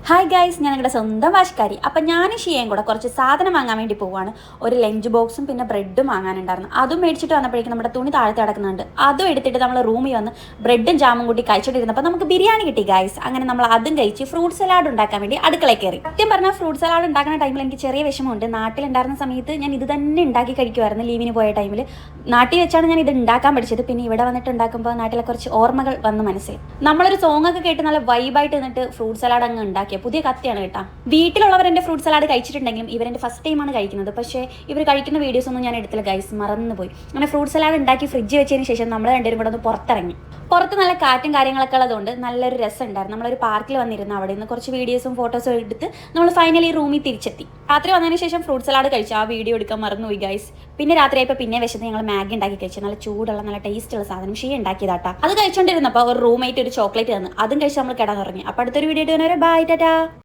Hi guys, ഞാൻ നിങ്ങളുടെ സ്വന്തം വാശിക്കാരി. അപ്പം ഞാനും ഷിയയും കൂടെ കുറച്ച് സാധനം വാങ്ങാൻ വേണ്ടി പോവുകയാണ്. ഒരു ലഞ്ച് ബോക്സും പിന്നെ ബ്രെഡും വാങ്ങാനുണ്ടായിരുന്നു. അതും മേടിച്ചിട്ട് വന്നപ്പോഴേക്കും നമ്മുടെ തുണി താഴത്ത് കിടക്കുന്നുണ്ട്. അതും എടുത്തിട്ട് നമ്മൾ റൂമിൽ വന്ന് ബ്രെഡും ജാമും കൂട്ടി കഴിച്ചിട്ടിരുന്നപ്പോൾ നമുക്ക് ബിരിയാണി കിട്ടി ഗൈസ്. അങ്ങനെ നമ്മൾ അതും കഴിച്ച് ഫ്രൂട്ട് സലാഡ് ഉണ്ടാക്കാൻ വേണ്ടി അടുക്കളയിൽ കയറി. സത്യം പറഞ്ഞാൽ ഫ്രൂട്ട് സലാഡ് ഉണ്ടാക്കുന്ന ടൈമിൽ എനിക്ക് ചെറിയ വിഷമമുണ്ട്. നാട്ടിലുണ്ടായിരുന്ന സമയത്ത് ഞാൻ ഇത് തന്നെ ഉണ്ടാക്കി കഴിക്കുമായിരുന്നു. ലീവിന് പോയ ടൈമിൽ നാട്ടിൽ വെച്ചാണ് ഞാൻ ഇത് ഉണ്ടാക്കാൻ പഠിച്ചത്. പിന്നെ ഇവിടെ വന്നിട്ട് ഉണ്ടാക്കുമ്പോൾ നാട്ടിലെ കുറച്ച് ഓർമ്മകൾ വന്ന് മനസ്സിൽ. നമ്മളൊരു സോങ് ഒക്കെ കേട്ട് നല്ല വൈബായിട്ട് നിന്നിട്ട് ഫ്രൂട്ട് സലാഡ് അങ്ങ് ഉണ്ടാക്കി. പുതിയ കത്തിയാണ് കേട്ടോ. വീട്ടിലുള്ളവർ എൻ്റെ ഫ്രൂട്ട് സലാഡ് കഴിച്ചിട്ടുണ്ടെങ്കിലും ഇവരെൻ്റെ ഫസ്റ്റ് ടൈമാണ് കഴിക്കുന്നത്. പക്ഷേ ഇവർ കഴിക്കുന്ന വീഡിയോസ് ഒന്നും ഞാൻ എടുത്തില്ല ഗൈസ്, മറന്നുപോയി. അങ്ങനെ ഫ്രൂട്ട് സലാഡ് ഉണ്ടാക്കി ഫ്രിഡ്ജ് വെച്ചതിന് ശേഷം നമ്മൾ രണ്ടുപേരും കൂടെ ഒന്ന് പുറത്തിറങ്ങി. പുറത്ത് നല്ല കാറ്റും കാര്യങ്ങളൊക്കെ ഉള്ളതുകൊണ്ട് നല്ലൊരു രസം ഉണ്ടായിരുന്നു. നമ്മളൊരു പാർക്കിൽ വന്നിരുന്നു. അവിടെ നിന്ന് കുറച്ച് വീഡിയോസും ഫോട്ടോസും എടുത്ത് നമ്മൾ ഫൈനലി റൂമിൽ തിരിച്ചെത്തി. രാത്രി വന്നതിന് ശേഷം ഫ്രൂട്ട് സലാഡ് കഴിച്ചു. ആ വീഡിയോ എടുക്കാൻ മറന്നുപോയി ഗൈസ്. പിന്നെ രാത്രിയായപ്പോൾ പിന്നെ വിശന്ന് ഞങ്ങൾ മാഗി ഉണ്ടാക്കി കഴിച്ചു. നല്ല ചൂടുള്ള നല്ല ടേസ്റ്റുള്ള സാധനം ഷീ ഉണ്ടാക്കിയതാട്ടാ. അത് കഴിച്ചുകൊണ്ടിരുന്നപ്പോൾ ഒരു റൂമേറ്റ് ഒരു ചോക്ലേറ്റ് തന്നു. അതും കഴിച്ച് നമ്മൾ കിടന്നുറങ്ങി. അപ്പോൾ അടുത്തൊരു വീഡിയോ ഇടുന്നവരെ ബൈ ടാറ്റാ.